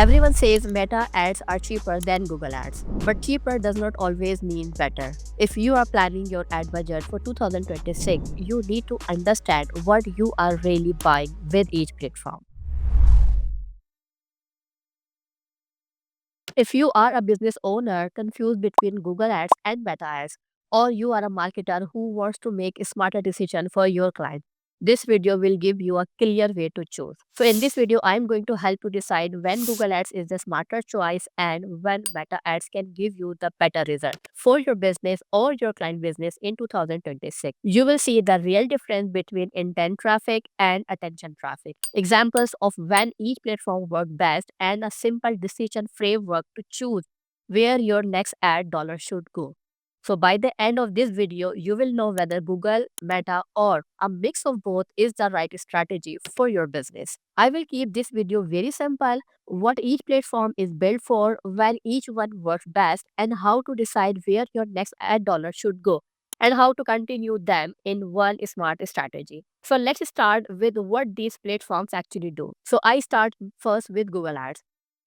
Everyone says Meta ads are cheaper than Google ads, but cheaper does not always mean better. If you are planning your ad budget for 2026, you need to understand what you are really buying with each platform. If you are a business owner confused between Google ads and Meta ads, or you are a marketer who wants to make a smarter decision for your client, this video will give you a clear way to choose. So in this video, I am going to help you decide when Google ads is the smarter choice and when Meta ads can give you the better result for your business or your client business in 2026. You will see the real difference between intent traffic and attention traffic, examples of when each platform works best, and a simple decision framework to choose where your next ad dollar should go. So by the end of this video, you will know whether Google, Meta, or a mix of both is the right strategy for your business. I will keep this video very simple: what each platform is built for, when each one works best, and how to decide where your next ad dollar should go, and how to continue them in one smart strategy. So let's start with what these platforms actually do. So I start first with Google Ads.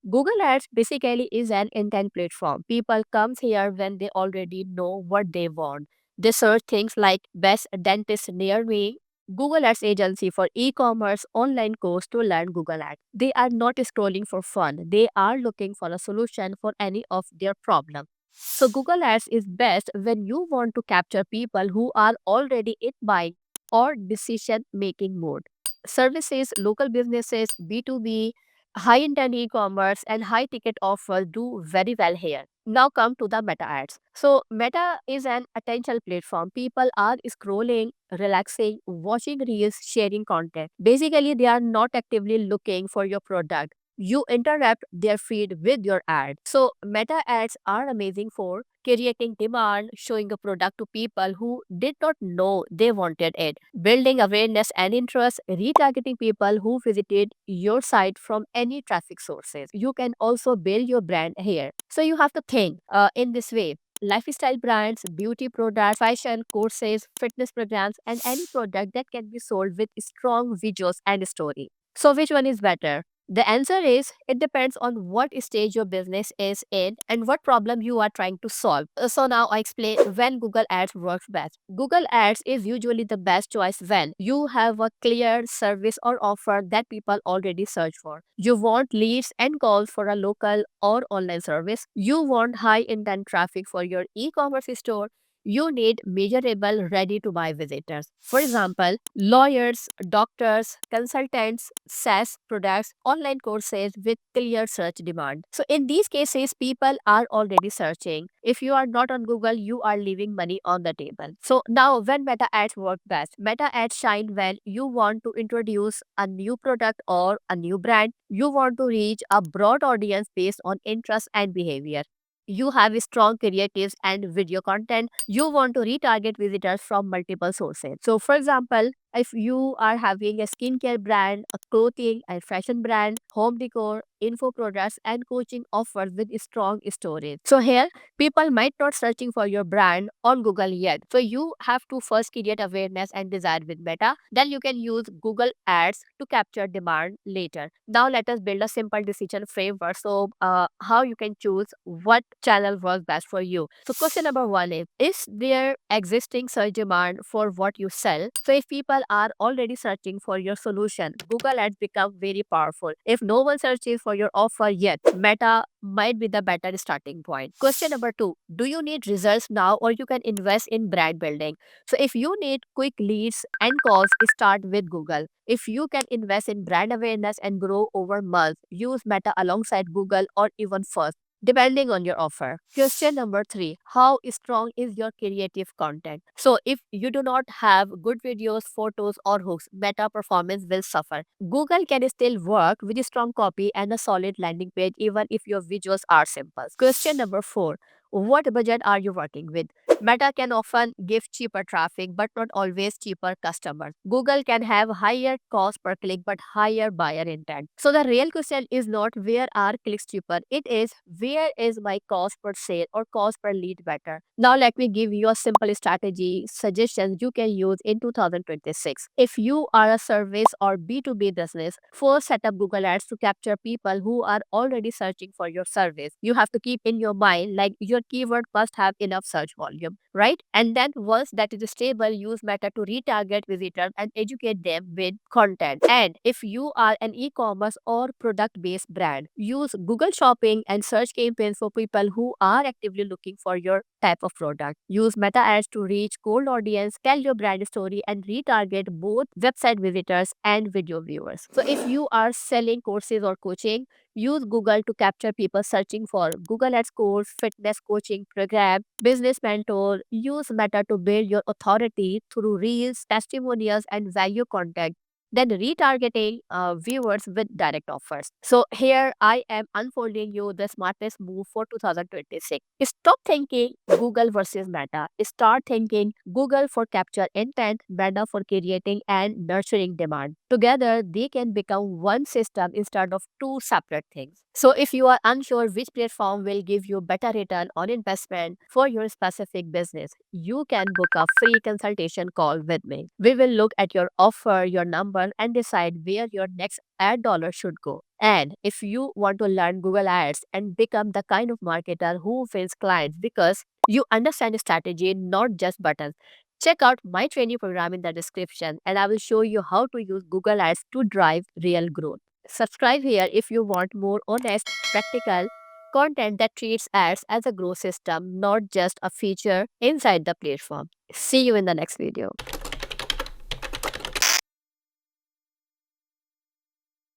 Google Ads basically is an intent platform. People comes here when they already know what they want. They search things like best dentist near me, Google Ads agency for e-commerce, online course to learn Google Ads. They are not scrolling for fun. They are looking for a solution for any of their problems. So Google Ads is best when you want to capture people who are already in buying or decision making mode. Services, local businesses, B2B, high intent e-commerce and high ticket offers do very well here. Now come to the Meta ads. So Meta is an attention platform. People are scrolling, relaxing, watching reels, sharing content. Basically, they are not actively looking for your product. You interrupt their feed with your ad. So Meta ads are amazing for creating demand, showing a product to people who did not know they wanted it, building awareness and interest, retargeting people who visited your site from any traffic sources. You can also build your brand here. So you have to think in this way: lifestyle brands, beauty products, fashion, courses, fitness programs, and any product that can be sold with strong visuals and story. So which one is better? The answer is it depends on what stage your business is in and what problem you are trying to solve. So now I explain when Google Ads works best. Google Ads is usually the best choice when you have a clear service or offer that people already search for. You want leads and calls for a local or online service. You want high intent traffic for your e-commerce store. You need measurable, ready to buy visitors. For example, lawyers, doctors, consultants, SaaS products, online courses with clear search demand. So, in these cases, people are already searching. If you are not on Google, you are leaving money on the table. So, now when Meta ads work best, Meta ads shine when you want to introduce a new product or a new brand. You want to reach a broad audience based on interest and behavior. You have strong creatives and video content. You want to retarget visitors from multiple sources. So, for example, if you are having a skincare brand, a clothing and fashion brand, home decor, info products, and coaching offers with strong storage. So here, people might not searching for your brand on Google yet. So you have to first create awareness and desire with Meta. Then you can use Google Ads to capture demand later. Now let us build a simple decision framework. So how you can choose what channel works best for you. So question number one is there existing search demand for what you sell? So if people are already searching for your solution, Google Ads become very powerful. If no one searches for your offer yet, Meta might be the better starting point. Question number two, do you need results now or you can invest in brand building? So if you need quick leads and calls, start with Google. If you can invest in brand awareness and grow over months, use Meta alongside Google or even first, depending on your offer. Question number three, how strong is your creative content? So if you do not have good videos, photos or hooks, Meta performance will suffer. Google can still work with a strong copy and a solid landing page even if your visuals are simple. Question number four, What budget are you working with? Meta can often give cheaper traffic but not always cheaper customers. Google can have higher cost per click but higher buyer intent. So the real question is not where are clicks cheaper, it is where is my cost per sale or cost per lead better. Now let me give you a simple strategy suggestions you can use in 2026. If you are a service or B2B business, first set up Google Ads to capture people who are already searching for your service. You have to keep in your mind like your keyword must have enough search volume, right? And then once that is stable, use Meta to retarget visitors and educate them with content. And if you are an e-commerce or product-based brand, use Google Shopping and search campaigns for people who are actively looking for your type of product. Use Meta ads to reach cold audience, tell your brand story, and retarget both website visitors and video viewers. So if you are selling courses or coaching, use Google to capture people searching for Google Ads course, fitness coaching program, business mentor. Use Meta to build your authority through reels, testimonials, and value content. Then retargeting viewers with direct offers. So here I am unfolding you the smartest move for 2026. Stop thinking Google versus Meta. Start thinking Google for capture intent, Meta for creating and nurturing demand. Together, they can become one system instead of two separate things. So if you are unsure which platform will give you better return on investment for your specific business, you can book a free consultation call with me. We will look at your offer, your number, and decide where your next ad dollar should go. And if you want to learn Google Ads and become the kind of marketer who wins clients because you understand strategy, not just buttons, check out my training program in the description and I will show you how to use Google Ads to drive real growth. Subscribe here if you want more honest, practical content that treats ads as a growth system, not just a feature inside the platform. See you in the next video.